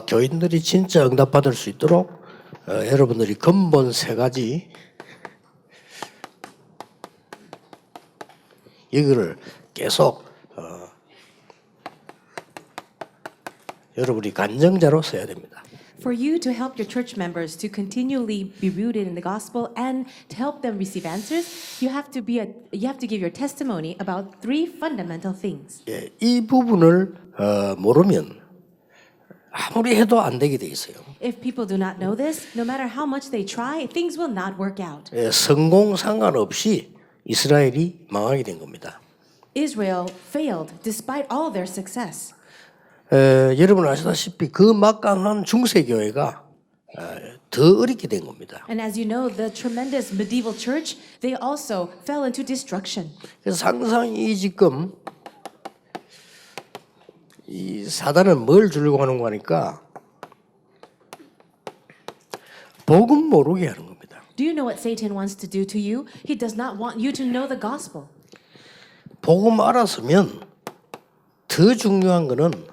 교인들이 진짜 응답받을 수 있도록 여러분들이 근본 세 가지 이거를 계속 여러분이 간증자로 써야 됩니다. For you to help your church members to continually be rooted in the gospel and to help them receive answers, you have to give your testimony about three fundamental things. 예, 이 부분을 모르면 아무리 해도 안 되게 돼 있어요. If people do not know this, no matter how much they try, things will not work out. 예, 성공 상관없이 이스라엘이 망하게 된 겁니다. Israel failed despite all their success. 여러분 아시다시피 그 막강한 중세교회가 더 어렵게 된 겁니다. And as you know, the tremendous medieval church, they also fell into destruction. 그래서 항상 지금 이 사단은 뭘 주려고 하는 거니까 복음 모르게 하는 겁니다. Do you know what Satan wants to do to you? He does not want you to know the gospel. 복음 알았으면 더 중요한 거는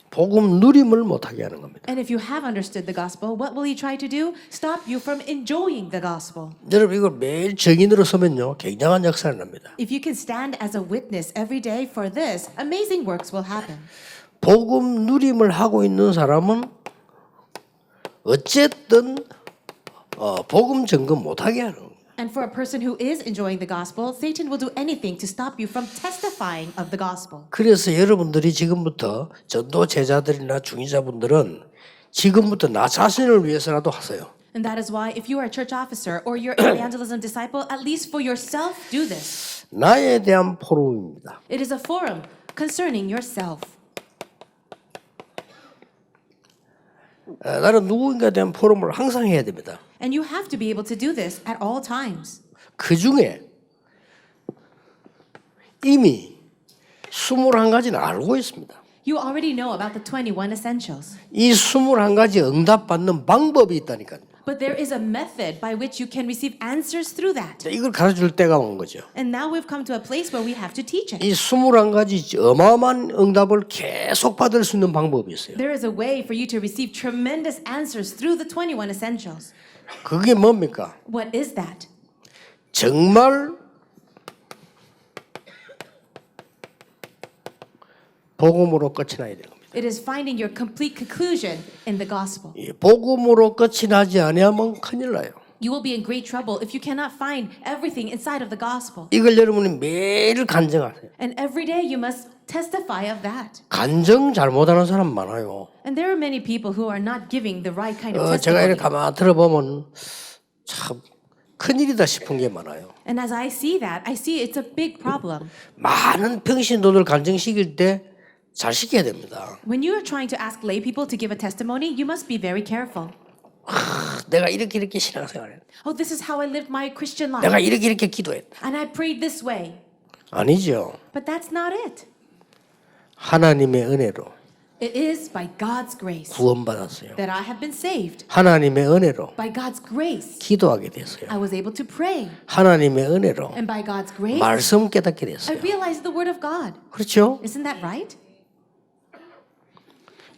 복음 누림을 못하게 하는 겁니다. And if you have understood the gospel, what will he try to do? Stop you from enjoying the gospel. 여러분 이걸 매일 증인으로 서면요 굉장한 역사를 납니다. If you can stand as a witness every day for this, amazing works will happen. 복음 누림을 하고 있는 사람은 어쨌든 복음 증거 못하게 하는 겁니다. And for a person who is enjoying the gospel, Satan will do anything to stop you from testifying of the gospel. 그래서 여러분들이 지금부터 전도 제자들이나 중위자분들은 지금부터 나 자신을 위해서라도 하세요. And that is why if you are a church officer or you're an evangelism disciple, at least for yourself, do this. 나에 대한 포럼입니다. It is a forum concerning yourself. 나는 누구인가에 대한 포럼을 항상 해야 됩니다. And you have to be able to do this at all times. 그 중에 이미 21가지는 알고 있습니다. You already know about the 21 essentials. 이 21가지 응답받는 방법이 있다니까요. But there is a method by which you can receive answers through that. 이걸 가르칠 때가 온 거죠. And now we've come to a place where we have to teach it. 이 21가지 어마어마한 응답을 계속 받을 수 있는 방법이 있어요. There is a way for you to receive tremendous answers through the 21 essentials. 그게 뭡니까? What is that? 정말 복음으로 끝이 나야 되는 겁니다. It is finding your complete conclusion in the gospel. 이 복음으로 끝이 나지 아니하면 큰일 나요. You will be in great trouble if you cannot find everything inside of the gospel. 이걸 여러분이 매일 간증하세요. And every day you must testify of that. 간증 잘못하는 사람 많아요. And there are many people who are not giving the right kind of 제가 이렇게 testimony. 가만 들어보면 참 큰일이다 싶은 게 많아요. And as I see that, I see it's a big problem. 많은 평신도들 간증시킬 때 잘 시켜야 됩니다. When you are trying to ask lay people to give a testimony, you must be very careful. 내가 이렇게 신앙생활했다. Oh, this is how I lived my Christian life. 내가 이렇게 기도했다. And I prayed this way. 아니죠. But that's not it. 하나님의 은혜로 It is by God's grace 구원받았어요. that I have been saved. 하나님의 은혜로 By God's grace, 기도하게 됐어요. I was able to pray. 하나님의 은혜로 And by God's grace, 말씀 깨닫게 I 됐어요. realized the word of God. 그렇죠? Isn't that right?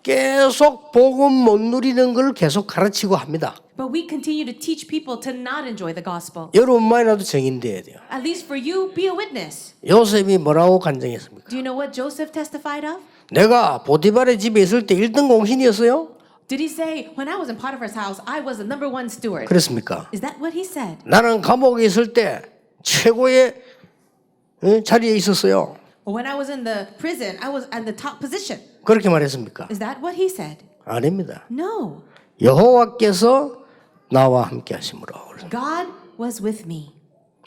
계속 복음 못 누리는 걸 계속 가르치고 합니다. But we continue to teach people to not enjoy the gospel. 여러분만이라도 증인돼야 돼요. At least for you, be a witness. 요셉이 뭐라고 간증했습니까? Do you know what Joseph testified of? 내가 보디발의 집에 있을 때 1등 공신이었어요? Did he say, when I was in Potiphar's house, I was the number one steward? 그랬습니까? Is that what he said? 나는 감옥에 있을 때 최고의 자리에 있었어요. Or when I was in the prison, I was at the top position? 그렇게 말했습니까? Is that what he said? 아닙니다. No. 여호와께서 나와 함께 하심으로. God was with me.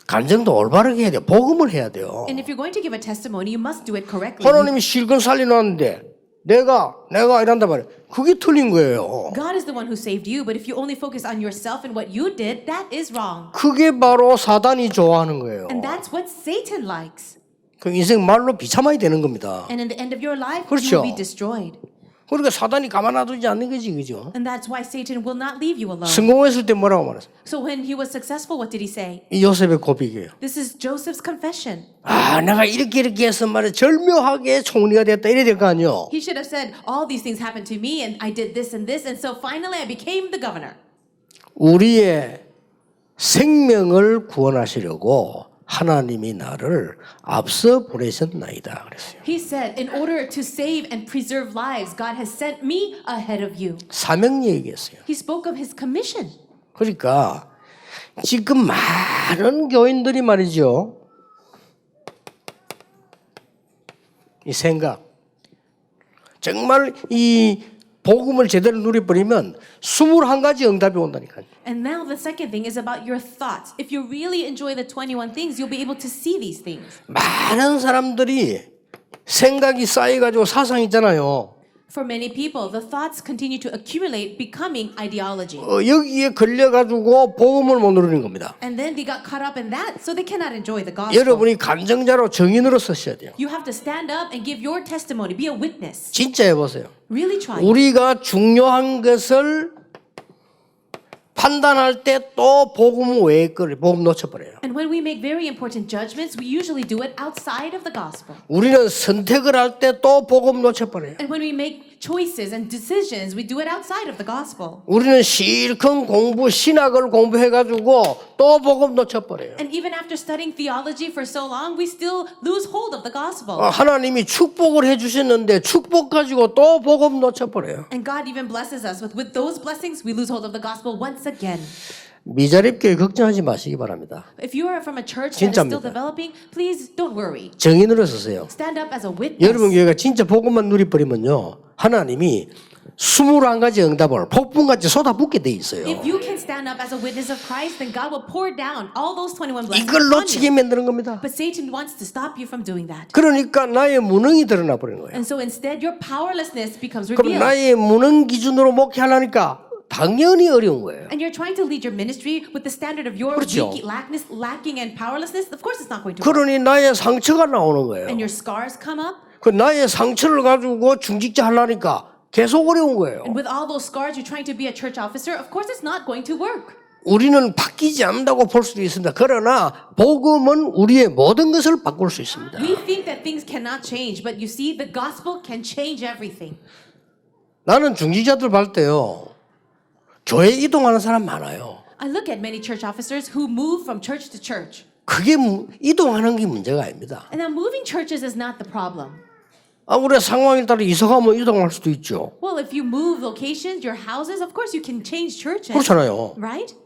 간증도 올바르게 해야 돼요. 복음을 해야 돼요. And if you're going to give a testimony, you must do it correctly. 하나님이 실컷 살려놨는데 내가 이란단 말이에요. 그게 틀린 거예요. God is the one who saved you, but if you only focus on yourself and what you did, that is wrong. 그게 바로 사단이 좋아하는 거예요. And that's what Satan likes. 그 인생 말로 비참하게 되는 겁니다. And in the end of your life, you 그렇죠. will be destroyed. 그러니까 사단이 가만 놔두지 않는 거지, 그죠? And that's why Satan will not leave you alone. 성공했을 때 뭐라고 말했어요? So when he was successful, what did he say? 이 요셉의 고백이에요. This is Joseph's confession. 아, 내가 이렇게 해서 말이야 절묘하게 총리가 됐다 이래야 될 거 아니요? He should have said, all these things happened to me and I did this, and so finally I became the governor. 우리의 생명을 구원하시려고 하나님이 나를 앞서 보내셨나이다 그랬어요. He said, in order to save and preserve lives, God has sent me ahead of you. 사명 얘기했어요. He spoke of his commission. 그러니까 지금 많은 교인들이 말이죠. 이 생각 정말 이 복음을 제대로 누려버리면 21가지 응답이 온다니까요. And now the second thing is about your thoughts. If you really enjoy the 21 things, you'll be able to see these things. 많은 사람들이 생각이 쌓여가지고 사상 있잖아요. For many people, the thoughts continue to accumulate, becoming ideology. 여기에 걸려가지고 복음을 못 누리는 겁니다. And then they got caught up in that, so they cannot enjoy the gospel. 여러분이 간증자로 증인으로 서셔야 돼요. You have to stand up and give your testimony, be a witness. 진짜 해보세요. Really try. 우리가 중요한 것을 판단할 때 또 복음 외의 걸 복음 놓쳐버려요. And when we make very important judgments, we usually do it outside of the gospel. 우리는 선택을 할 때 또 복음 놓쳐버려요. And when we make choices and decisions, we do it outside of the gospel. 우리는 실컷 공부 신학을 공부해가지고 또 복음 놓쳐버려요. And even after studying theology for so long, we still lose hold of the gospel. 하나님이 축복을 해주셨는데 축복 가지고 또 복음 놓쳐버려요. And God even blesses us with those blessings, we lose hold of the gospel once again. 미자립교회 걱정하지 마시기 바랍니다. If you are from a church that is still 진짜입니다. developing, please don't worry. 증인으로 서세요. Stand up as a witness. 여러분 교회가 진짜 복음만 누려버리면요. 하나님이 21가지 응답을 폭풍같이 쏟아붓게 돼 있어요. If you can stand up as a witness of Christ, then God will pour down all those 21 blessings 이걸 on 놓치게 you. 만드는 겁니다. But Satan wants to stop you from doing that. 그러니까 나의 무능이 드러나 버리는 거예요. And so instead, your powerlessness becomes 그럼 revealed. 나의 무능 기준으로 목회하려니까 당연히 어려운 거예요. And you're trying to lead your ministry with the standard of your 그렇죠. weak, lacking and powerlessness. Of course, it's not going to work. 그러니 나의 상처가 나오는 거예요. And your scars come up. 그 나의 상처를 가지고 중직자 하려니까 계속 어려운 거예요. And with all those scars, you're trying to be a church officer. Of course, it's not going to work. 우리는 바뀌지 않는다고 볼 수도 있습니다. 그러나 복음은 우리의 모든 것을 바꿀 수 있습니다. We think that things cannot change, but you see, the gospel can change everything. 나는 중직자들 볼 때요. 교회 이동하는 사람 많아요. I look at many church officers who move from church to church. 그게 이동하는 게 문제가 아닙니다. And now moving churches is not the problem. 우리 상황에 따라 이사가면 이동할 수도 있죠. Well, if you move locations, your houses, of course you can change churches. 그렇잖아요. Right?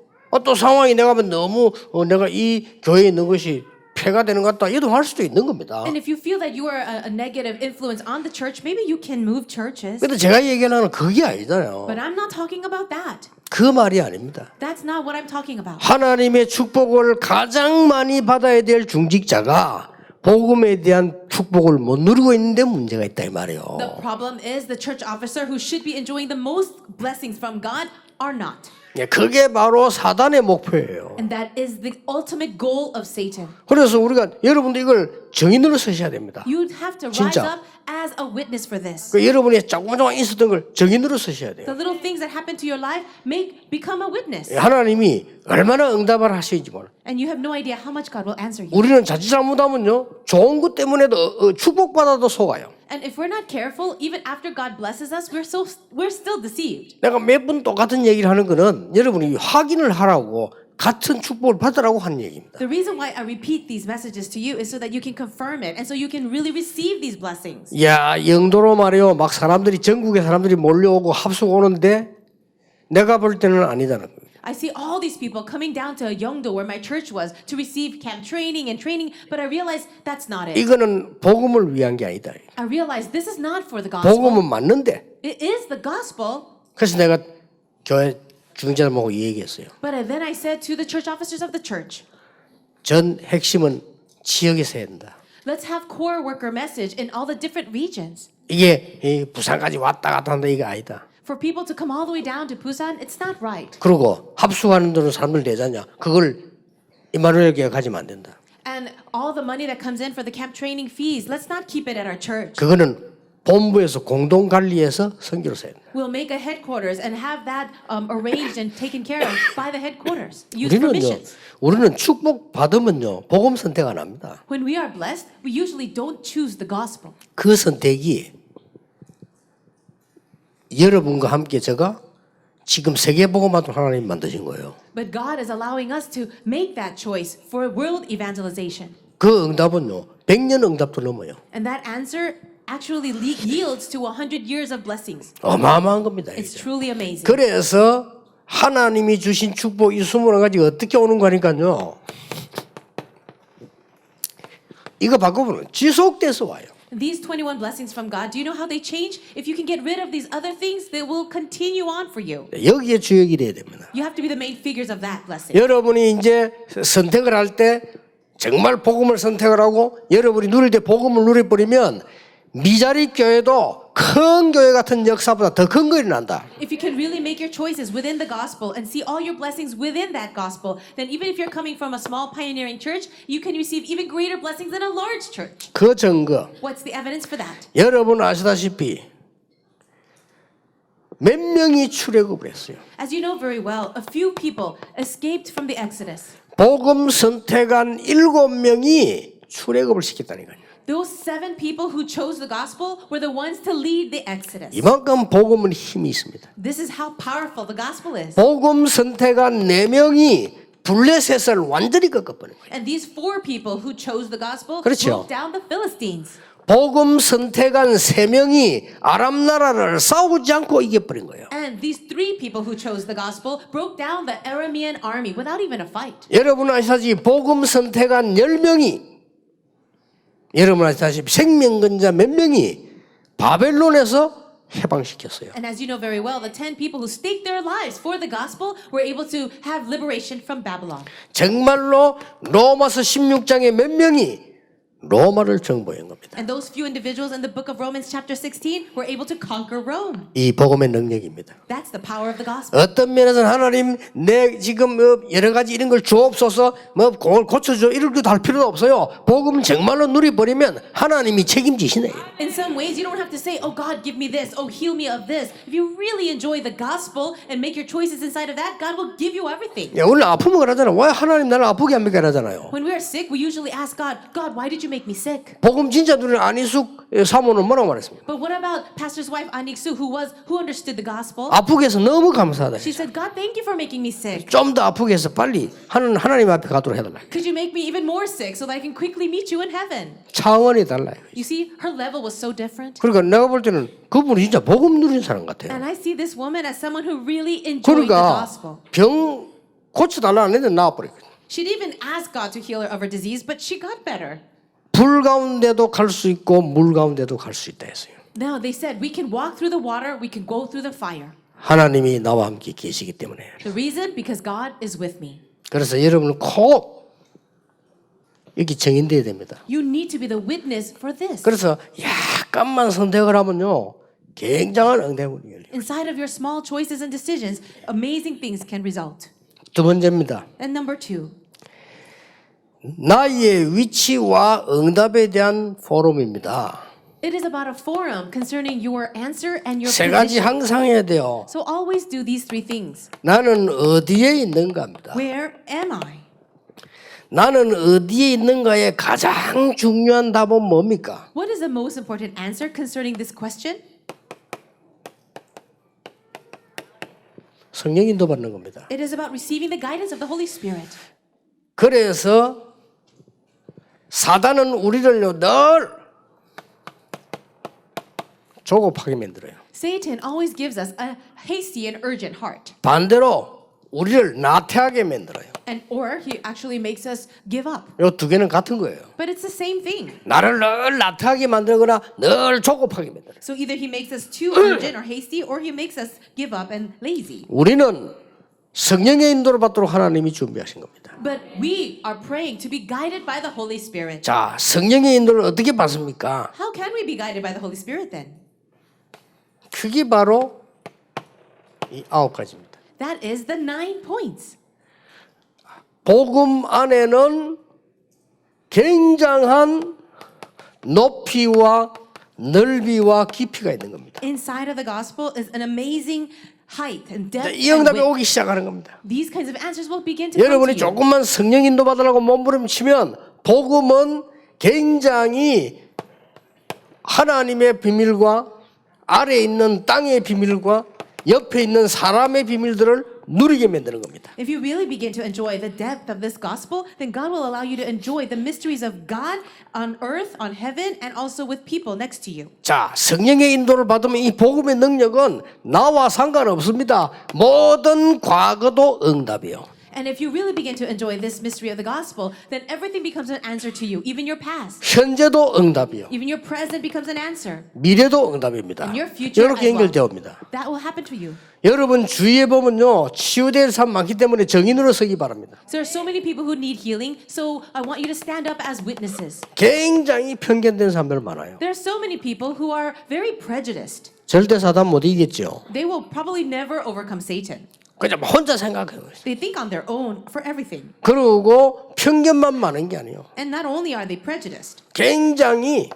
또 상황이 내가 보면 너무 내가 이 교회에 있는 것이 폐가 되는 것 같다 이동할 수도 있는 겁니다. And if you feel that you are a negative influence on the church, maybe you can move churches. 근데 제가 얘기하는 건 그게 아니잖아요. But I'm not talking about that. 그 말이 아닙니다. That's not what I'm talking about. 하나님의 축복을 가장 많이 받아야 될 중직자가 복음에 대한 축복을 못 누리고 있는데 문제가 있다 이 말이에요. The problem is the church officer who should be enjoying the most blessings from God are not. 그게 바로 사단의 목표예요. And that is the ultimate goal of Satan. 그래서 우리가 여러분도 이걸 증인으로 서셔야 됩니다. You have to rise 진짜. up as a witness for this. 여러분이 조금조금 있었던 걸 증인으로 서셔야 돼요. The little things that happen to your life become a witness. 하나님이 얼마나 응답을 하시는지 몰라. And you have no idea how much God will answer you. 우리는 자칫 잘못하면요 좋은 것 때문에도 축복받아도 속아요. And if we're not careful, even after God blesses us, we're still deceived. 내가 몇 번 똑같은 얘기를 하는 거는 여러분이 확인을 하라고 같은 축복을 받으라고 하는 얘기입니다. The reason why I repeat these messages to you is so that you can confirm it and so you can really receive these blessings. 야, 영도로 말이요. 막 사람들이 전국에 사람들이 몰려오고 합숙 오는데 내가 볼 때는 아니다는 거예요. I see all these people coming down to Yeongdo where my church was to receive camp training, but I realize that's not it. 이거는 복음을 위한 게 아니다. I realize this is not for the gospel. 복음은 맞는데. It is the gospel. 그래서 내가 교회 중직자들 보고 얘기했어요. But then I said to the church officers of the church, 전 핵심은 지역에서 해야 된다. let's have core worker message in all the different regions. 이게 부산까지 왔다 갔다 한다 이게 아니다. For people to come all the way down to Busan, it's not right. 그리고 합숙하는 데는 사람들 내자냐. 그걸 이마누엘 교회 가지면 안 된다. And all the money that comes in for the camp training fees, let's not keep it at our church. 그거는 본부에서 공동 관리해서 선교를 써야 된다. We'll make a headquarters and have that arranged and taken care of by the headquarters. Used for missions. 우리는 축복 받으면요 복음 선택 안 합니다. When we are blessed, we usually don't choose the gospel. 그 선택이 여러분과 함께 제가 지금 세계 복음화도 하나님 만드신 거예요. But God is allowing us to make that choice for world evangelization. 그 응답은요 100년 응답도 넘어요. And that answer actually yields to 100 years of blessings. 어마어마한 겁니다. It's 이게. truly amazing. 그래서 하나님이 주신 축복 이 21가지 어떻게 오는 거니까요. 이거 바꿔보면 지속돼서 와요. These 21 blessings from God, do you know how they change? If you can get rid of these other things, they will continue on for you. 여기에 주역이 돼야 됩니다. You have to be the main figures of that blessing. 여러분이 이제 선택을 할 때 정말 복음을 선택을 하고 여러분이 누릴 때 복음을 누려버리면 미자리 교회도 큰 교회 같은 역사보다 더 큰 거 일어난다. If you can really make your choices within the gospel and see all your blessings within that gospel, then even if you're coming from a small pioneering church, you can receive even greater blessings than a large church. 그 증거 What's the evidence for that? 여러분 아시다시피 몇 명이 출애굽을 했어요. As you know very well, a few people escaped from the Exodus. 복음 선택한 7명이 출애굽을 시켰다니까요. Those 7 people who chose the gospel were the ones to lead the Exodus. 이만큼 복음은 힘이 있습니다. This is how powerful the gospel is. 복음 선택한 4명이 블레셋을 완전히 꺾어버린 거예요. And these 4 people who chose the gospel 그렇죠. broke down the Philistines. 복음 선택한 3명이 아람 나라를 싸우지 않고 이겨버린 거예요. And these 3 people who chose the gospel broke down the Aramean army without even a fight. 여러분 아시다시피 복음 선택한 10명이 여러분 아시다시피 생명건자 몇 명이 바벨론에서 해방시켰어요. And as you know very well, the 10 people who staked their lives for the gospel were able to have liberation from Babylon. 정말로 로마서 16장에 몇 명이 로마를 정복한 겁니다. And those few individuals in the book of Romans chapter 16 were able to conquer Rome. 이 복음의 능력입니다. That's the power of the gospel. 어떤 면에서는 하나님 내 지금 여러 가지 이런 걸 주옵소서 그걸 고쳐줘 이럴 것도 할 필요도 없어요. 복음 정말로 누려버리면 하나님이 책임지시네요. In some ways, you don't have to say, oh, God, give me this. Oh, heal me of this. If you really enjoy the gospel and make your choices inside of that, God will give you everything. 오늘 아프면 그러잖아요. 왜 하나님 나를 아프게 합니까? 그러잖아요. When we are sick, we usually ask God, God, why did you make me sick? 복음 진짜 누리는 안희숙 사모는 뭐라고 말했습니까? But what about Pastor's wife, Aniksu, who understood the gospel? 아프게 해서 너무 감사하다. She said, God, thank you for making me sick. 좀 더 아프게 해서 빨리 하나님 앞에 가도록 해달라. Could you make me even more sick so that I can quickly meet you in heaven? 차원이 달라요. You see, her level was so different. 그러니까 내가 볼 때는 그분이 진짜 복음 누린 사람 같아요. And I see this woman as someone who really enjoyed the 그러니까 gospel. 병 고쳐달라 안 했는데 나와버렸거든요. She didn't even ask God to heal her of her disease, but she got better. 불 가운데도 갈 수 있고 물 가운데도 갈 수 있다 했어요. Now they said, we can walk through the water, we can go through the fire. 하나님이 나와 함께 계시기 때문에. The reason? Because God is with me. 그래서 여러분은 꼭 여기 정인돼야 됩니다. You need to be the witness for this. 그래서 약간만 선택을 하면요 굉장한 응답이 열려요. Inside of your small choices and decisions, amazing things can result. 두 번째입니다. And number 2, 나의 위치와 응답에 대한 포럼입니다. it is about a forum concerning your answer and your 세 가지 position. 항상 해야 돼요. So always do these 3 things. 나는 어디에 있는가입니다. Where am I? 나는 어디에 있는가의 가장 중요한 답은 뭡니까? What is the most important answer concerning this question? 성령 인도 받는 겁니다. It is about receiving the guidance of the Holy Spirit. 그래서 사단은 우리를요 늘 조급하게 만들어요. Satan always gives us a hasty and urgent heart. 반대로 우리를 나태하게 만들어요. And or he actually makes us give up. 이 두 개는 같은 거예요. But it's the same thing. 나를 늘 나태하게 만들거나 늘 조급하게 만들어요. So either he makes us too urgent or hasty, or he makes us give up and lazy. 우리는 성령의 인도를 받도록 하나님이 준비하신 겁니다. But we are praying to be guided by the Holy Spirit. 자, 성령의 인도를 어떻게 받습니까? How can we be guided by the Holy Spirit then? 그게 바로 이 9가지입니다. That is the 9 points. 복음 안에는 굉장한 높이와 넓이와 깊이가 있는 겁니다. Inside of the gospel is an amazing height and depth 이 and 응답이 width. 오기 시작하는 겁니다. These kinds of answers will begin to come to 여러분이 you. 조금만 성령 인도 받으라고 몸부림치면 복음은 굉장히 하나님의 비밀과 아래에 있는 땅의 비밀과 옆에 있는 사람의 비밀들을 누리게 만드는 겁니다. If you really begin to enjoy the depth of this gospel, then God will allow you to enjoy the mysteries of God on earth, on heaven, and also with people next to you. 자, 성령의 인도를 받으면 이 복음의 능력은 나와 상관없습니다. 모든 과거도 응답이요. And if you really begin to enjoy this mystery of the gospel, then everything becomes an answer to you, even your past. 현재도 응답이요. Even your present becomes an answer. 미래도 응답입니다. And your future 이렇게 as well. 연결되옵니다. That will happen to you. 여러분 주위에 보면요 치유될 사람 많기 때문에 정인으로 서기 바랍니다. So there are so many people who need healing, so I want you to stand up as witnesses. 굉장히 편견된 사람들 많아요. There are so many people who are very prejudiced. 절대 사단 못 이기겠죠. They will probably never overcome Satan. 그냥 혼자 생각해요. They think on their own for everything. 그리고 편견만 많은 게 아니에요. And not only are they prejudiced, 굉장히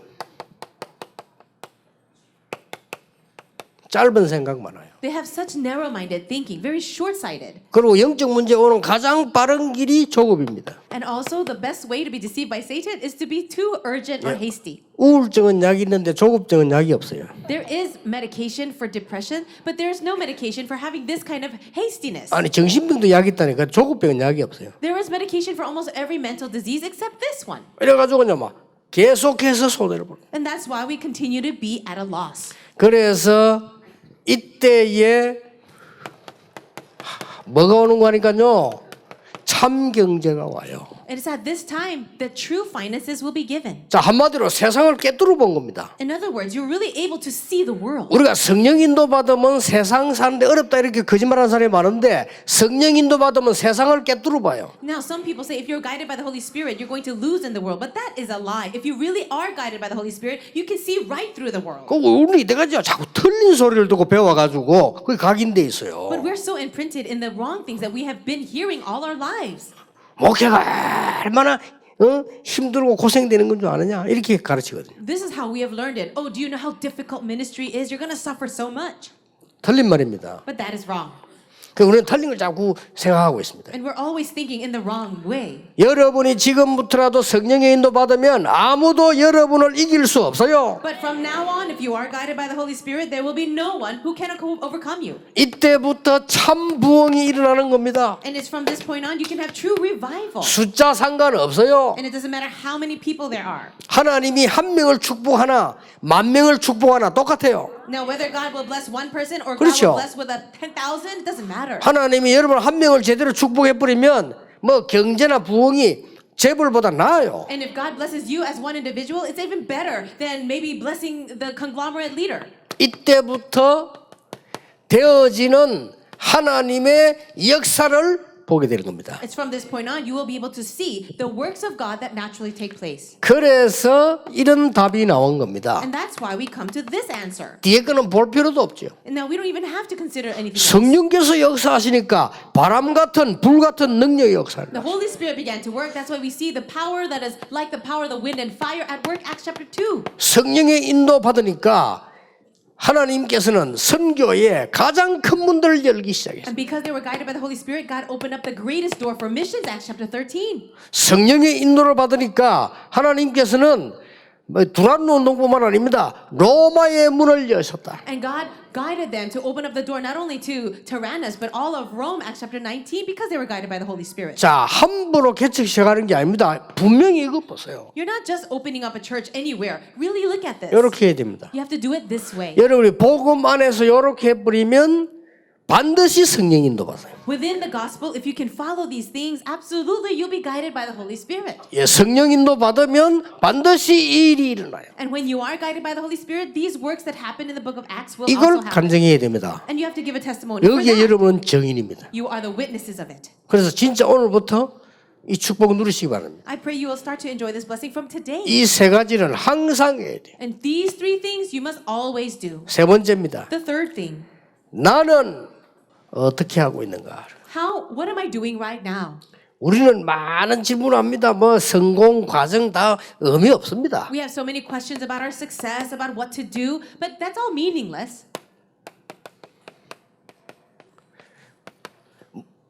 짧은 생각 많아요. they have such narrow-minded thinking, very short-sighted. 그리고 영적 문제 오는 가장 빠른 길이 조급입니다. And also, the best way to be deceived by Satan is to be too urgent or hasty. 우울증은 약이 있는데 조급증은 약이 없어요. There is medication for depression, but there's no medication for having this kind of hastiness. 아니 정신병도 약이 있다니까 조급병은 약이 없어요. There is medication for almost every mental disease except this one. 이래가지고요 막 계속해서 손해를 보는. And that's why we continue to be at a loss. 그래서 이때에 뭐가 오는 거니까요 참 경제가 와요. It is at this time that true finances will be given. 자 한마디로 세상을 꿰뚫어 본 겁니다. In other words, you're really able to see the world. 우리가 성령 인도 받으면 세상 사는데 어렵다 이렇게 거짓말하는 사람이 많은데 성령 인도 받으면 세상을 꿰뚫어 봐요. Now, some people say if you're guided by the Holy Spirit, you're going to lose in the world. But that is a lie. If you really are guided by the Holy Spirit, you can see right through the world. 그 우리 이때까지 자꾸 틀린 소리를 듣고 배워가지고 그게 각인돼 있어요. But we're so imprinted in the wrong things that we have been hearing all our lives. 목회가 얼마나 힘들고 고생되는 건 줄 아느냐 이렇게 가르치거든요. This is how we have learned it. Oh, do you know how difficult ministry is? You're going to suffer so much. 틀린 말입니다. But that is wrong. 그 우리는 틀린 걸 자꾸 생각하고 있습니다. And we're always thinking in the wrong way. 여러분이 지금부터라도 성령의 인도 받으면 아무도 여러분을 이길 수 없어요. But from now on, if you are guided by the Holy Spirit, there will be no one who can overcome you. 이때부터 참 부흥이 일어나는 겁니다. And it's from this point on, you can have true revival. 숫자 상관없어요. And it doesn't matter how many people there are. 하나님이 한 명을 축복하나 만 명을 축복하나 똑같아요. Now, whether God will bless one person or God 그렇죠. will bless with 10,000, it doesn't matter. 하나님이 여러분 한 명을 제대로 축복해 버리면 뭐 경제나 부흥이 재벌보다 나아요. And if God blesses you as one individual, it's even better than maybe blessing the conglomerate leader. 이때부터 되어지는 하나님의 역사를 보게 되는 겁니다. It's from this point on, you will be able to see the works of God that naturally take place. 그래서 이런 답이 나온 겁니다. And that's why we come to this answer. 뒤에 거는 볼 필요도 없죠. And now we don't even have to consider anything else. 성령께서 역사하시니까 바람 같은 불 같은 능력의 역사를. The Holy Spirit began to work. That's why we see the power that is like the power of the wind and fire at work, Acts chapter 2. 성령의 인도 받으니까 하나님께서는 선교에 가장 큰 문들을 열기 시작했어요. And because they were guided by the Holy Spirit, God opened up the greatest door for missions, Acts chapter 13. 성령의 인도를 받으니까 하나님께서는 두란노 운동뿐만 아닙니다. 로마의 문을 여셨다. And God guided them to open up the door not only to Tyrannus, but all of Rome, Acts chapter 19, because they were guided by the Holy Spirit. 자, 함부로 개척 시작하는 게 아닙니다. 분명히 이거 보세요. You're not just opening up a church anywhere. Really look at this. 이렇게 해야 됩니다. You have to do it this way. 여러분이 복음 안에서 이렇게 해버리면 반드시 성령 인도 받아요. Within the gospel, if you can follow these things, absolutely you'll be guided by the Holy Spirit. 예, 성령 인도 받으면 반드시 이 일이 일어나요. And when you are guided by the Holy Spirit, these works that happen in the book of Acts will 이걸 also happen. 간증해야 됩니다. And you have to give a testimony for 여기에 that. 여러분은 정인입니다. You are the witnesses of it. 그래서 진짜 오늘부터 이 축복을 누리시기 바랍니다. I pray you will start to enjoy this blessing from today. 이 세 가지는 항상 해야 돼요. And these three things you must always do. 세 번째입니다. The third thing, 나는 어떻게 하고 있는가? what am I doing right now? 우리는 많은 질문합니다. 뭐 성공 과정 다 의미 없습니다. We have so many questions about our success, about what to do, but that's all meaningless.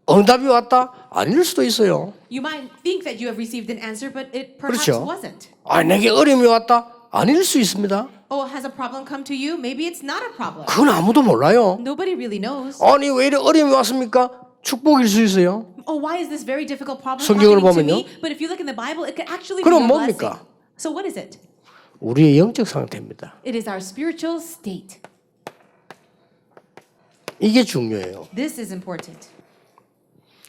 응답이 왔다? 아닐 수도 있어요. You might think that you have received an answer, but it perhaps 그렇죠. wasn't. 아, 내게 어려움이 왔다? 아닐 수 있습니다. Oh, has a problem come to you? Maybe it's not a problem. 그건 아무도 몰라요. Nobody really knows. 아니 왜 이래 어려움이 왔습니까? 축복일 수 있어요. Oh, why is this very difficult problem 성경을 happening to 보면요. me? But if you look in the Bible, it could actually be 그럼 a blessing. 뭡니까? So what is it? 우리의 영적 상태입니다. It is our spiritual state. 이게 중요해요. This is important.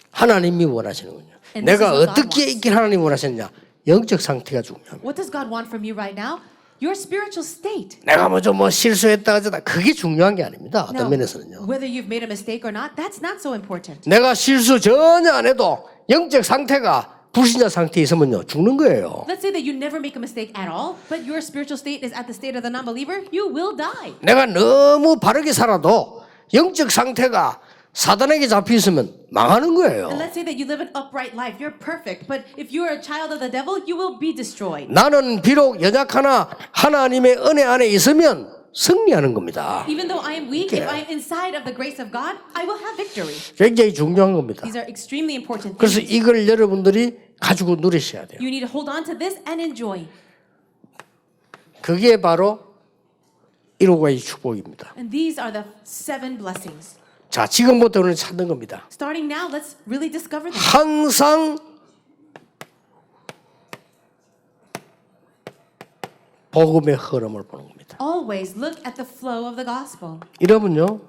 하나님이 원하시는군요. And this 내가 is what God 어떻게 wants. 있길 하나님이 원하시느냐. 영적 상태가 중요합니다. What does God want from you right now? Your spiritual state. 내가 먼저 뭐 실수했다 하자 그게 중요한 게 아닙니다. 어떤 Now, 면에서는요. whether you've made a mistake or not, that's not so important. 내가 실수 전혀 안 해도 영적 상태가 불신자 상태에 있으면요 죽는 거예요. Let's say that you never make a mistake at all, but your spiritual state is at the state of the non-believer, you will die. 내가 너무 바르게 살아도 영적 상태가 사단에게 잡혀 있으면 망하는 거예요. And let's say that you live an upright life, you're perfect, but if you are a child of the devil, you will be destroyed. 나는 비록 연약하나 하나님의 은혜 안에 있으면 승리하는 겁니다. Even though I am weak, if I am inside of the grace of God, I will have victory. 굉장히 중요한 겁니다. These are extremely important 그래서 things. 이걸 여러분들이 가지고 누리셔야 돼요. You need to hold on to this and enjoy. 그게 바로 7 가지 축복입니다. And these are the 7 blessings. 자, 지금부터는 찾는 겁니다. Starting now, let's really discover them. 항상 복음의 흐름을 보는 겁니다. Always look at the flow of the gospel. 이러면요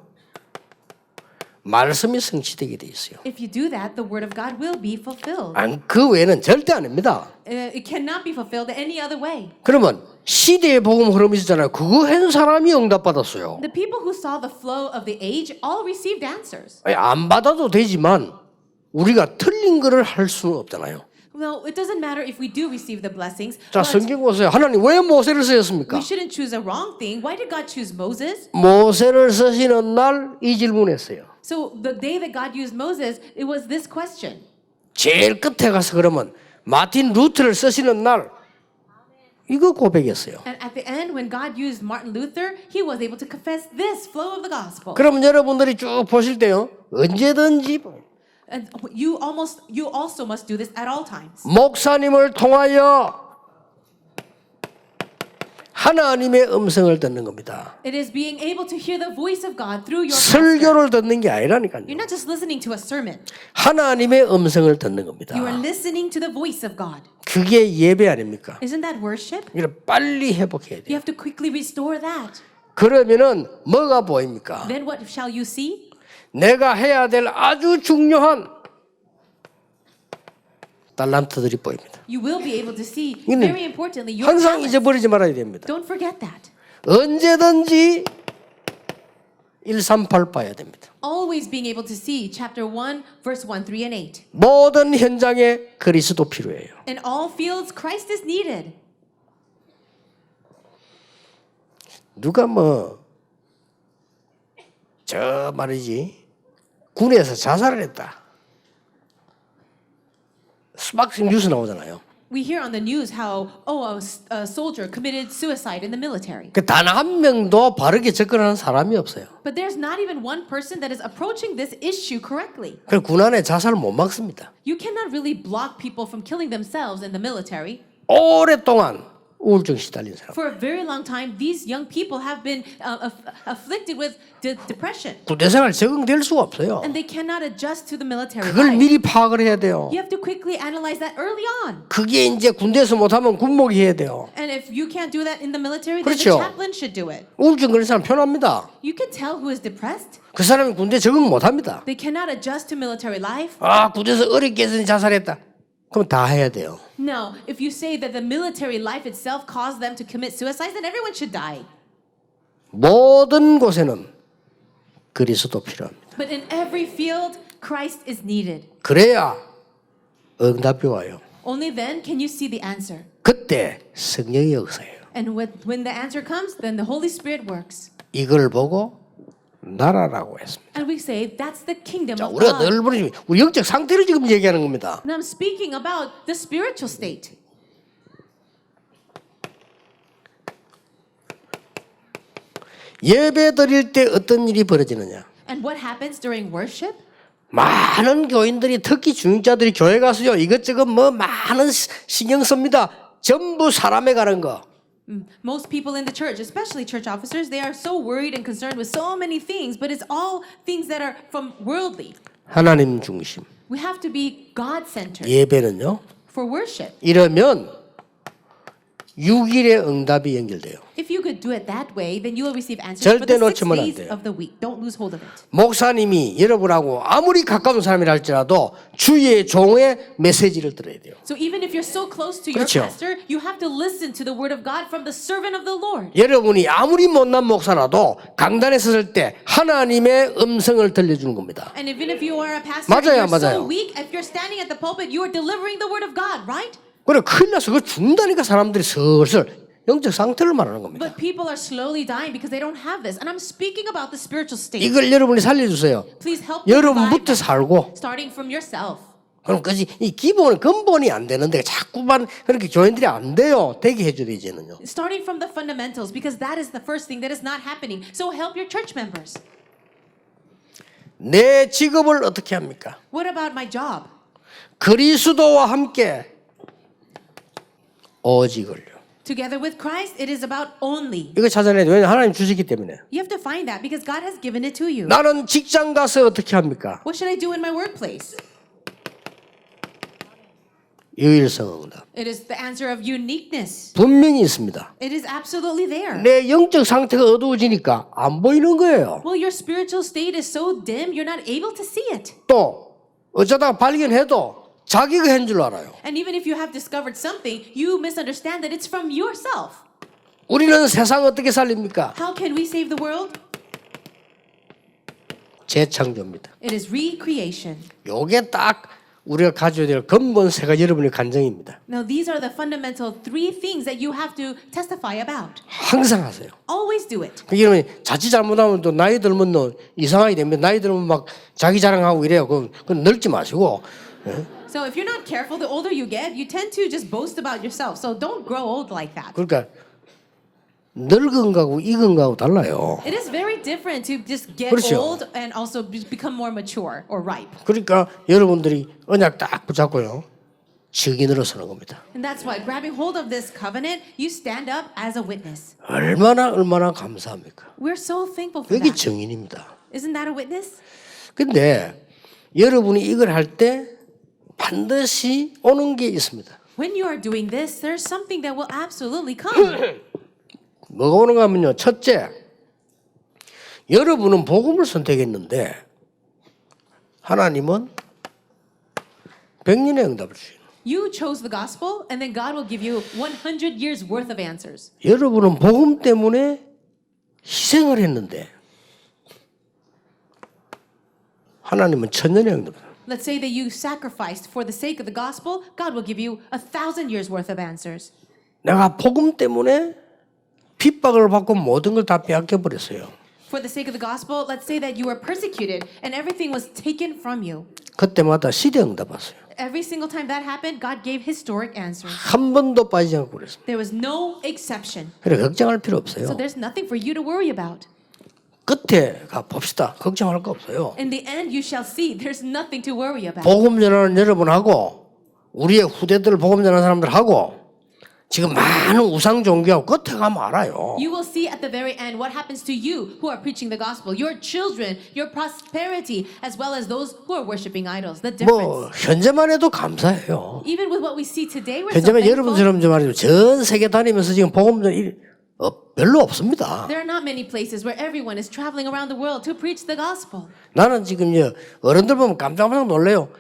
말씀이 성취되게 돼 있어요. If you do that, the word of God will be fulfilled. 그 외에는 절대 아닙니다. It cannot be fulfilled any other way. 그러면 시대의 복음 흐름이 있었잖아요. 그거 한 사람이 응답받았어요. The people who saw the flow of the age all received answers. 아니, 안 받아도 되지만 우리가 틀린 거를 할 수는 없잖아요. Well, it doesn't matter if we do receive the blessings, 자, but 성경 보세요. 하나님 왜 모세를 쓰셨습니까? we shouldn't choose a wrong thing. Why did God choose Moses? 모세를 쓰시는 날 이 질문했어요. So the day that God used Moses, it was this question. 제일 끝에 가서 그러면 마틴 루터를 쓰시는 날 이거 고백했어요. And at the end, when God used Martin Luther, he was able to confess this flow of the gospel. 그러면 여러분들이 쭉 보실 때요. 언제든지 And you also must do this at all times. 목사님을 통하여 하나님의 음성을 듣는 겁니다. It is being able to hear the voice of God through your pastor. 설교를 듣는 게 아니라니까요. You're not just listening to a sermon. 하나님의 음성을 듣는 겁니다. You are listening to the voice of God. 그게 예배 아닙니까? Isn't that worship? 이걸 빨리 회복해야 You 돼요. have to quickly restore that. 그러면은 뭐가 보입니까? Then what shall you see? 내가 해야 될 아주 중요한 달란트들이 보입니다. You will be able to see, 이거는 very importantly, your 항상 talents. 잊어버리지 말아야 됩니다. Don't forget that. 언제든지 138 봐야 됩니다. Always being able to see chapter 1, verse 1, 3, and 8. 모든 현장에 그리스도 필요해요. In all fields, Christ is needed. 누가 저 말이지 군에서 자살을 했다. 수박 뉴스 나오잖아요. We hear on the news how, a soldier committed suicide in the military. 그 단 한 명도 바르게 접근하는 사람이 없어요. But there's not even one person that is approaching this issue correctly. 그 군안에 자살을 못 막습니다. You cannot really block people from killing themselves in the military. 오랫동안 우울증 시달린 사람. For a very long time, these young people have been afflicted with depression. 군대 생활 적응될 수가 없어요. And they cannot adjust to the military 그걸 life. 미리 파악을 해야 돼요. You have to quickly analyze that early on. 그게 이제 군대에서 못하면 군목이 해야 돼요. And if you can't do that in the military, then 그렇죠. the chaplain should do it. 우울증 걸린 사람 편합니다. You can tell who is depressed. 그 사람이 군대 적응 못합니다. They cannot adjust to military life. 아, 군대에서 어렵게 해서 자살했다. 그럼 다 해야 돼요. No, if you say that the military life itself caused them to commit suicide, then everyone should die. 모든 곳에는 그리스도 필요합니다. But in every field, Christ is needed. 그래야 응답이 와요. Only then can you see the answer. 그때 성령이 역사해요. And when the answer comes, then the Holy Spirit works. 이걸 보고 나라라고 했습니다. And we say that's the kingdom 자, of 우리가 God. 늘 부르지 우리 영적 상태를 지금 얘기하는 겁니다. And I'm speaking about the spiritual state. 예배 드릴 때 어떤 일이 벌어지느냐? And what happens during worship? 많은 교인들이 특히 중직자들이 교회 가서요 이것저것 뭐 많은 신경 씁니다. 전부 사람에 가는 거. Most people in the church, especially church officers, they are so worried and concerned with so many things, but it's all things that are from worldly. 하나님 중심. We have to be God-centered 예배는요. for worship. 이러면 6일의 응답이 연결돼요. If you could do it that way, then you will receive answers for 절대 the 6 놓치면 안 days 돼요. of the week. Don't lose hold of it. 목사님이 여러분하고 아무리 가까운 사람이라 할지라도 주의 종의 메시지를 들어야 돼요. So even if you're so close to your 그렇죠. pastor, you have to listen to the word of God from the servant of the Lord. 여러분이 아무리 못난 목사라도 강단에 섰을 때 하나님의 음성을 들려주는 겁니다. And even if you are a pastor 맞아요, and you're 맞아요. so weak, if you're standing at the pulpit, you are delivering the word of God, right? 그래 큰일 나서 그걸 죽는다니까 사람들이 슬슬 영적 상태를 말하는 겁니다. But people are slowly dying because they don't have this. And I'm speaking about the spiritual state. 이걸 여러분이 살려주세요. Please help me revive 여러분부터 that. 살고 Starting from yourself. 그럼 그지 이 기본 근본이 안 되는데 자꾸만 그렇게 교인들이 안 돼요. 되게 해줘야 이제는요. Starting from the fundamentals because that is the first thing that is not happening. So help your church members. 내 직업을 어떻게 합니까? What about my job? 그리스도와 함께 오직을요. Together with Christ, it is about only. 이거 찾아내야 돼. 왜냐하면 하나님 주시기 때문에. You have to find that because God has given it to you. 나는 직장 가서 어떻게 합니까? What should I do in my workplace? 유일성 응답. It is the answer of uniqueness. 분명히 있습니다. It is absolutely there. 내 영적 상태가 어두워지니까 안 보이는 거예요. Well, your spiritual state is so dim, you're not able to see it. 또 어쩌다가 발견해도 자기가 한 줄 알아요. And even if you have discovered something, you misunderstand that it's from yourself. 우리는 세상 어떻게 살립니까? How can we save the world? 재창조입니다. It is recreation. 요게 딱 우리가 가져야 될 근본 세 가지 여러분의 간증입니다. Now, these are the fundamental 3 things that you have to testify about. 항상 하세요. Always do it. 여러분이 자칫 잘못하면 또 나이 들면 또 이상하게 됩니다. 나이 들면 막 자기 자랑하고 이래요. 그건 늙지 마시고. So if you're not careful, the older you get, you tend to just boast about yourself. So don't grow old like that. 그러니까 늙은 거하고 익은 거하고 달라요. It is very different to just get 그렇죠. old and also become more mature or ripe. 그러니까 여러분들이 언약 딱 붙잡고요. 증인으로 서는 겁니다. And that's why grabbing hold of this covenant, you stand up as a witness. 얼마나 감사합니까? We're so thankful for 여기 that. 증인입니다. Isn't that a witness? 근데 여러분이 이걸 할 때 반드시 오는 게 있습니다. When you are doing this, there's something that will absolutely come. 뭐가 오는가 하면요. 첫째, 여러분은 복음을 선택했는데 하나님은 100년의 응답을 주시는. You chose the gospel, and then God will give you 100 years worth of answers. 여러분은 복음 때문에 희생을 했는데 하나님은 1000년의 응답을. Let's say that you sacrificed for the sake of the gospel, God will give you 1,000 years worth of answers. 내가 복음 때문에 핍박을 받고 모든 걸 다 빼앗겨 버렸어요. For the sake of the gospel, let's say that you were persecuted and everything was taken from you. 그때마다 시대 응답 왔어요. Every single time that happened, God gave historic answers. 한 번도 빠지지 않고 그랬습니다. There was no exception. 그래 걱정할 필요 So 없어요. there's nothing for you to worry about. 끝에 가 봅시다. 걱정할 거 없어요. In the end, you shall see there's nothing to worry about. 복음 전하는 여러분하고 우리의 후대들 복음 전하는 사람들하고 지금 많은 우상 종교하고 끝에 가면 알아요. You will see at the very end what happens to you who are preaching the gospel, your children, your prosperity, as well as those who are worshiping idols. The 뭐 difference. 현재만 해도 감사해요. Even with what we see today, we're so 현재만 thankful. 여러분처럼 좀 말이죠. 전 세계 다니면서 지금 복음 전 별로 없습니다. There are not many places where everyone is traveling around the world to preach the gospel. 나는 지금 어른들 보면 깜짝깜짝 놀래요.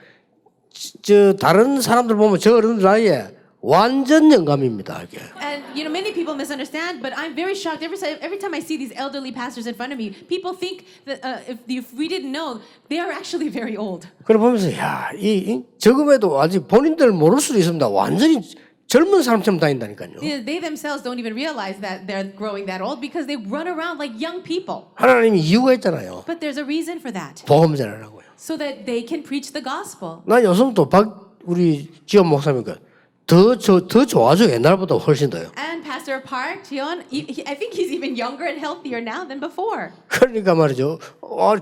저 다른 사람들 보면 저 어른들 나이에 완전 영감입니다. 이게. And many people misunderstand, but I'm very shocked every time I see these elderly pastors in front of me. People think that if we didn't know, they are actually very old. 그래 보면서 야, 이 적음에도 아직 본인들 모를 수도 있습니다. 완전히 젊은 사람처럼 다닌다니까요. They themselves don't even realize that they're growing that old because they run around like young people. 하나님이 이유가 있잖아요. But there's a reason for that. 복음 전하라고요. So that they can preach the gospel. 나 요즘도 우리 지원 목사님과 더 좋아져. 옛날보다 훨씬 더요. And Pastor Park Jion, I think he's even younger and healthier now than before. 그러니까 말이죠.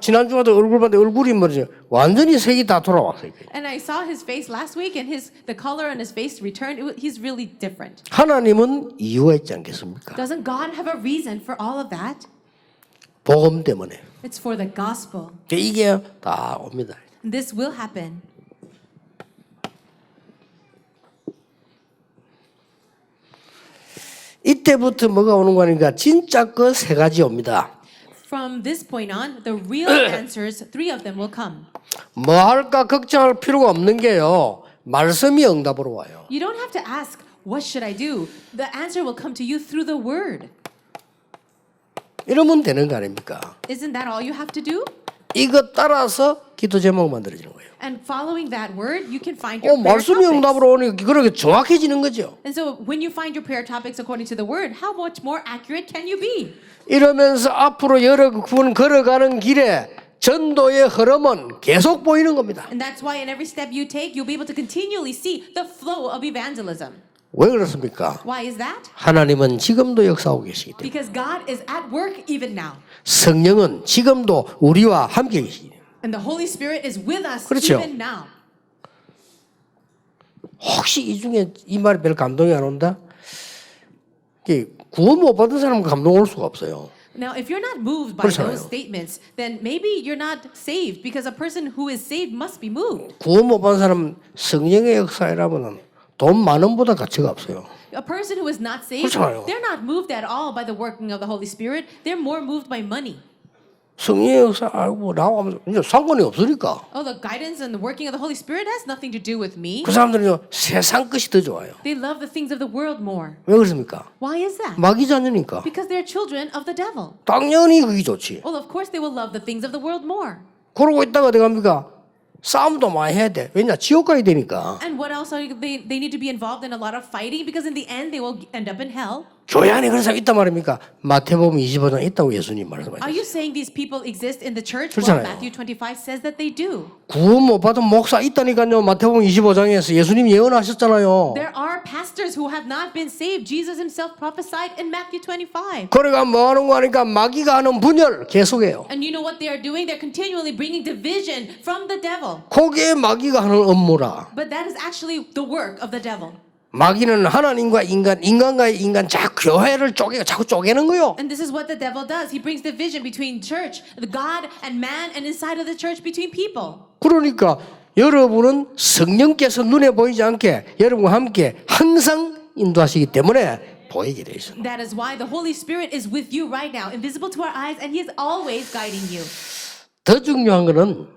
지난주마다 얼굴 봤는데 얼굴이 말이죠. 완전히 색이 다 돌아왔어요. And I saw his face last week, and the color on his face returned. He's really different. 하나님은 이유가 있지 않겠습니까? Doesn't God have a reason for all of that? 복음 때문에. It's for the gospel. 이게 다 옵니다. This will happen. 이때부터 뭐가 오는 거니까 진짜 그 세 가지 옵니다. From this point on, the real answers, 3 of them will come. 뭐 할까 걱정할 필요가 없는 게요. 말씀이 응답으로 와요. You don't have to ask, what should I do? The answer will come to you through the word. 이러면 되는 거 아닙니까? Isn't that all you have to do? 이거 따라서 기도 제목 만들어지는 거예요. And following that word, you can find your prayer 말씀이 topics. 응답으로 오니까 그렇게 정확해지는 거죠. And so when you find your prayer topics according to the word, how much more accurate can you be? 이러면서 앞으로 여러 군 걸어가는 길에 전도의 흐름은 계속 보이는 겁니다. And that's why in every step you take, you'll be able to continually see the flow of evangelism. 왜 그렇습니까? Why is that? 하나님은 지금도 역사하고 계시기 때문에. Because God is at work even now. 성령은 지금도 우리와 함께 계시기 때문에. And the Holy Spirit is with us 그렇죠. even now. 혹시 이 중에 이 말이 별 감동이 안 온다? 구원 못 받은 사람은 감동 올 수가 없어요. Now, if you're not moved by 그렇잖아요. those statements, then maybe you're not saved because a person who is saved must be moved. 구원 못 받은 사람은 성령의 역사라면 돈 많음보다 가치가 없어요. A person who is not saved, 그렇잖아요. they're not moved at all by the working of the Holy Spirit. They're more moved by money. 성령의 역사 알고 나오면 이제 상관이 없으니까. Oh, the guidance and the working of the Holy Spirit has nothing to do with me. 그 사람들은요 세상 것이 더 좋아요. They love the things of the world more. 왜 그렇습니까? Why is that? 마귀 자녀니까. Because they're children of the devil. 당연히 그게 좋지. Well, of course they will love the things of the world more. 그러고 있다가 어디 갑니까? 싸움도 많이 해야 돼. 왜냐? 지옥 가야 되니까. And what else they need to be involved in a lot of fighting because in the end they will end up in hell. 교회 안에 그런 사람 있단 말입니까? 마태복음 25장 있다고 예수님 Are 말씀하셨어요. you saying these people exist in the church? 그렇잖아요. Well, Matthew 25 says that they do. 구원 못 받은 목사 있다니까요. 마태복음 25장에서 예수님 예언하셨잖아요. There are pastors who have not been saved. Jesus himself prophesied in Matthew 25. 그러니까 뭐 하는 거 하니까 마귀가 하는 분열 계속해요. And you know what they are doing? They're continually bringing division from the devil. 그게 마귀가 하는 업무라. But that is actually the work of the devil. 마귀는 하나님과 인간과 인간 자꾸 교회를 자꾸 쪼개는 거요. And this is what the devil does. He brings division between church, the God and man, and inside of the church between people. 그러니까 여러분은 성령께서 눈에 보이지 않게 여러분과 함께 항상 인도하시기 때문에 보이게 돼 있어요. That is why the Holy Spirit is with you right now, invisible to our eyes, and He is always guiding you. 더 중요한 거는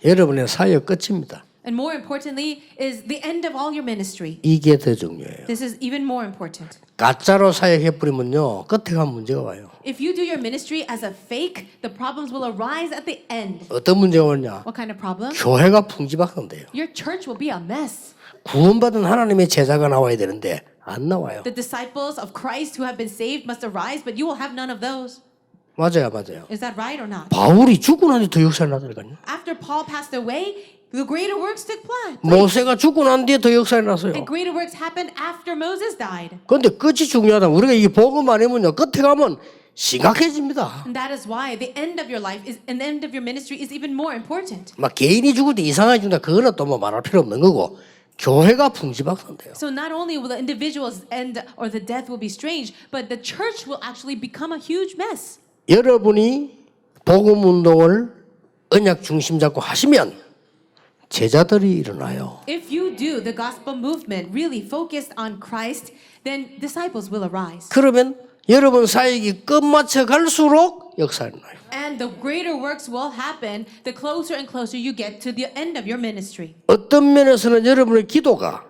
여러분의 사역 끝입니다. And more importantly is the end of all your ministry. 이게 더 중요해요. This is even more important. 가짜로 사역해버리면요 끝에 가면 문제가 와요. If you do your ministry as a fake, the problems will arise at the end. 어떤 문제가 오냐? What kind of problem? 교회가 풍지박산돼요. Your church will be a mess. 구원받은 하나님의 제자가 나와야 되는데 안 나와요. The disciples of Christ who have been saved must arise, but you will have none of those. 맞아요. Is that right or not? 바울이 죽고 난 뒤 더 역사를 나더라고요. After Paul passed away, the greater works took place. 모세가 죽고 난 뒤에 더 역사를 났어요. And greater works happened after Moses died. 그런데 끝이 중요하다. 우리가 이게 복음 아니면요 끝에 가면 심각해집니다. And that is why the end of your life is, and the end of your ministry is even more important. 막 개인이 죽을 때 이상해진다. 그거는 또 뭐 말할 필요 없는 거고 교회가 풍지박산돼요. So not only will the individual's end or the death will be strange, but the church will actually become a huge mess. 여러분이 복음 운동을 언약 중심 잡고 하시면 제자들이 일어나요. If you do the gospel movement really focused on Christ, then disciples will arise. 그러면 여러분 사역이 끝마쳐 갈수록 역사가 일어나요. And the greater works will happen the closer and closer you get to the end of your ministry. 어떤 면에서는 여러분의 기도가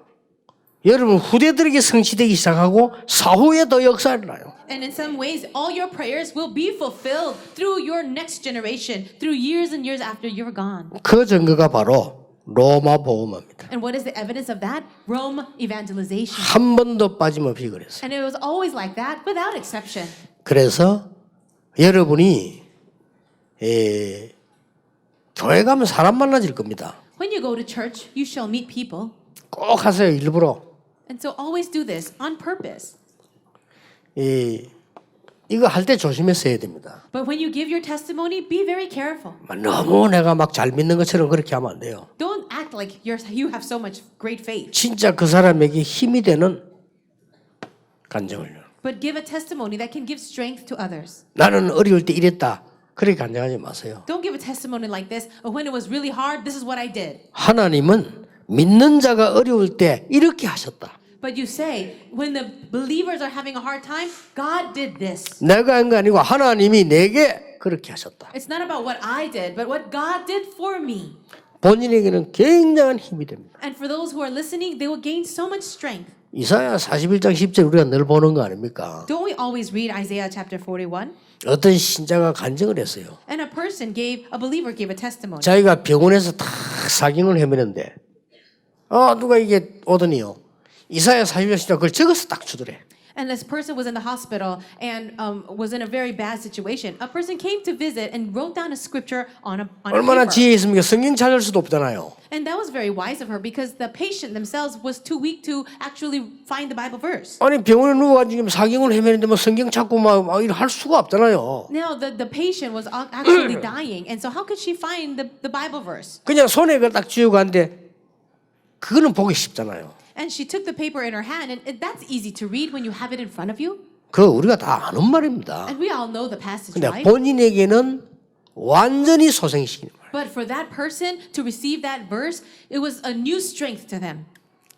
여러분 후대들에게 성취되기 시작하고 사후에 더 역사를 나요. And in some ways, all your prayers will be fulfilled through your next generation, through years and years after you're gone. 그 증거가 바로 로마 복음화입니다. And what is the evidence of that? Rome evangelization. 한 번도 빠짐없이 그랬어요. And it was always like that, without exception. 그래서 여러분이 교회 가면 사람 만나질 겁니다. When you go to church, you shall meet people. 꼭 하세요 일부러. And so always do this on purpose. 이거 할 때 조심해서 해야 됩니다. But when you give your testimony, be very careful. 너무 내가 막 잘 믿는 것처럼 그렇게 하면 안 돼요. Don't act like you have so much great faith. 진짜 그 사람에게 힘이 되는 간증을요. But give a testimony that can give strength to others. 나는 어려울 때 이랬다. 그렇게 간증하지 마세요. Don't give a testimony like this. Oh, when it was really hard, this is what I did. 하나님은 믿는 자가 어려울 때 이렇게 하셨다. But you say, when the believers are having a hard time, God did this. 내가 한 거 아니고 하나님이 내게 그렇게 하셨다. It's not about what I did, but what God did for me. 본인에게는 굉장한 힘이 됩니다. And for those who are listening, they will gain so much strength. 이사야 41장 10절 우리가 늘 보는 거 아닙니까? Don't we always read Isaiah chapter 41? 어떤 신자가 간증을 했어요. And a believer gave a testimony. 자기가 병원에서 다 사경을 헤매는데 누가 이게 오더니요. 이사야 41장 진짜 그걸 적어서 딱 주더래. And this person was in the hospital and was in a very bad situation. A person came to visit and wrote down a scripture on a 얼마나 paper. 지혜 있습니까? 성경 찾을 수도 없잖아요. And that was very wise of her because the patient themselves was too weak to actually find the Bible verse. 아니 병원에 누워가지고 사경을 헤매는데 뭐 성경 찾고 막 이렇게 할 수가 없잖아요. Now the patient was actually dying, and so how could she find the Bible verse? 그냥 손에 그걸 딱 쥐고 갔는데 그거는 보기 쉽잖아요. And she took the paper in her hand, and that's easy to read when you have it in front of you. 그거 우리가 다 아는 말입니다. And we all know the passage, 근데 right? 본인에게는 완전히 소생시키는 말. But for that person to receive that verse, it was a new strength to them.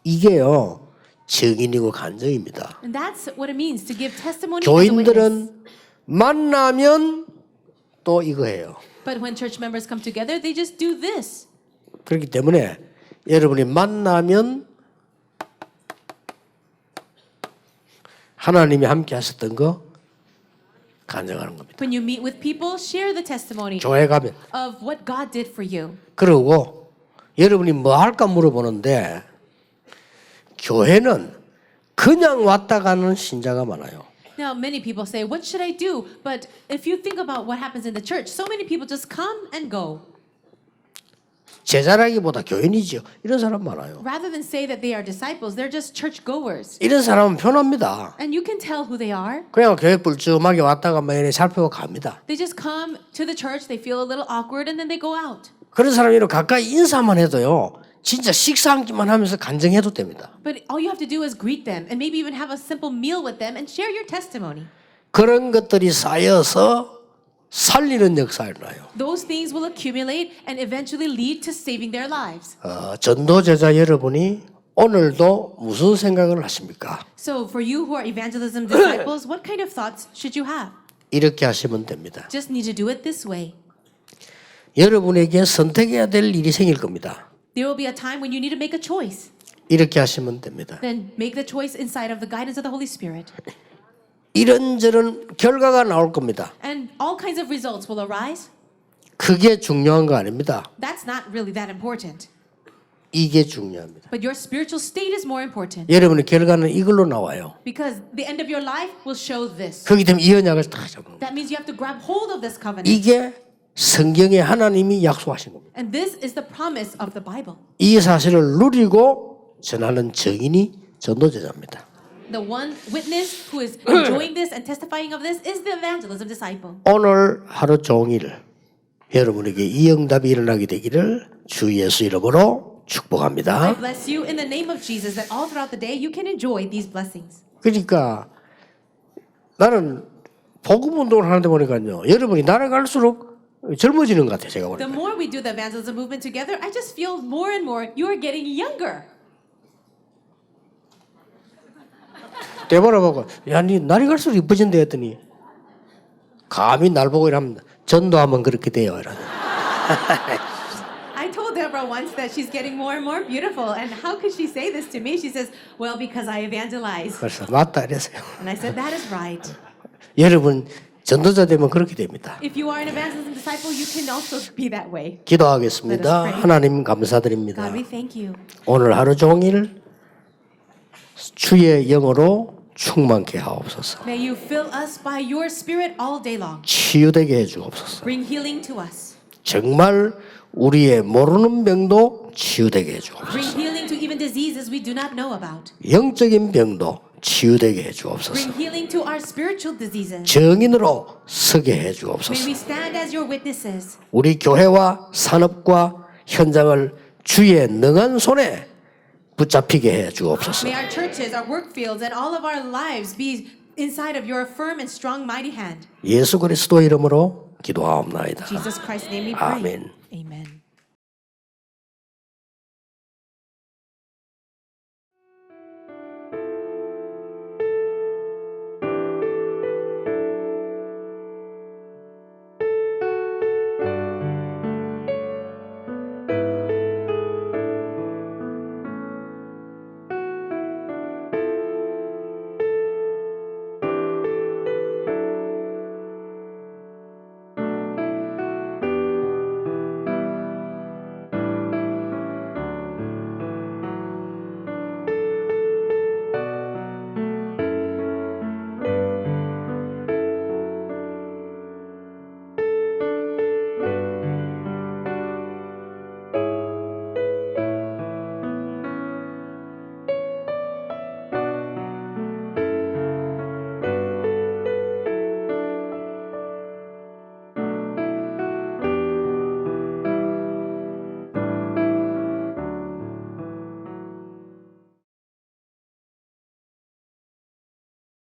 이게요 증인이고 간증입니다. And that's what it means to give testimony as a witness. 교인들은 만나면 또 이거 해요. But when church members come together, they just do this. 그렇기 때문에 여러분이 만나면 하나님이 함께 하셨던 거 간증하는 겁니다. When you meet with people, share the testimony 교회 가면 of what God did for you. 그러고 여러분이 뭐 할까 물어보는데 교회는 그냥 왔다 가는 신자가 많아요. Now, many people say, what should I do? But if you think about what happens in the church, so many people just come and go. 제자라기보다 교인이죠. 이런 사람 많아요. Rather than say that they are disciples, they're just church goers. 이런 사람은 편합니다. And you can tell who they are. 그냥 교회 뿔쭉하게 왔다가 막 이렇게 살펴고 갑니다. They just come to the church, they feel a little awkward, and then they go out. 그런 사람이 가까이 인사만 해도요. 진짜 식사 한 끼만 하면서 간증해도 됩니다. But all you have to do is greet them and maybe even have a simple meal with them and share your testimony. 그런 것들이 쌓여서 살리는 역사를 나요. Those things will accumulate and eventually lead to saving their lives. 전도 제자 여러분이 오늘도 무슨 생각을 하십니까? So for you who are evangelism disciples, what kind of thoughts should you have? 이렇게 하시면 됩니다. Just need to do it this way. 여러분에게 선택해야 될 일이 생길 겁니다. There will be a time when you need to make a choice. 이렇게 하시면 됩니다. Then make the choice inside of the guidance of the Holy Spirit. 이런저런 결과가 나올 겁니다. And all kinds of results will arise. 그게 중요한 거 아닙니다. That's not really that important. 이게 중요합니다. But your spiritual state is more important. 여러분의 결과는 이걸로 나와요. Because the end of your life will show this. 그렇기 때문에 이 언약을 다 잡는 거예요. That means you have to grab hold of this covenant. 이게 성경에 하나님이 약속하신 겁니다. And this is the promise of the Bible. 이 사실을 누리고 전하는 증인이 전도제자입니다. The one witness who is enjoying this and testifying of this is the evangelism disciple. 오늘 하루 종일 여러분에게 이 응답이 일어나게 되기를 주 예수 이름으로 I 축복합니다. bless you in the name of Jesus that all throughout the day you can enjoy these blessings. 그러니까 나는 복음 운동을 하는데 보니까요. 여러분이 날아갈수록 젊어지는 것 같아요. 제가 The 보니까. more we do the evangelism movement together, I just feel more and more you are getting younger. 대보라 보고 야, 니 날이 갈수록 이뻐진다 했더니 감히 날 보고 이러면 전도하면 그렇게 돼요. 이러는. I told Deborah once that she's getting more and more beautiful. And how could she say this to me? She says, well, because I evangelize. 그래서 맞다 이랬어요. And I said, that is right. 여러분 전도자 되면 그렇게 됩니다. If you are an evangelism disciple, you can also be that way. 기도하겠습니다. Let us pray. 하나님 감사드립니다. God, we thank you. 오늘 하루 종일 주의 영으로 충만케 하옵소서. May you fill us by your spirit all day long. 치유되게 해주옵소서. Bring healing to us. 정말 우리의 모르는 병도 치유되게 해주옵소서. Bring healing to even diseases we do not know about. 영적인 병도 치유되게 해주옵소서. Bring healing to our spiritual diseases. 정인으로 서게 May 해주옵소서. we stand as your witnesses. 우리 교회와 산업과 현장을 주의 능한 손에 붙잡히게 해주옵소서. May our churches, our work fields, and all of our lives be inside of your firm and strong, mighty hand. 예수 그리스도 이름으로 기도하옵나이다. In Jesus Christ's name we pray. 아멘. Amen.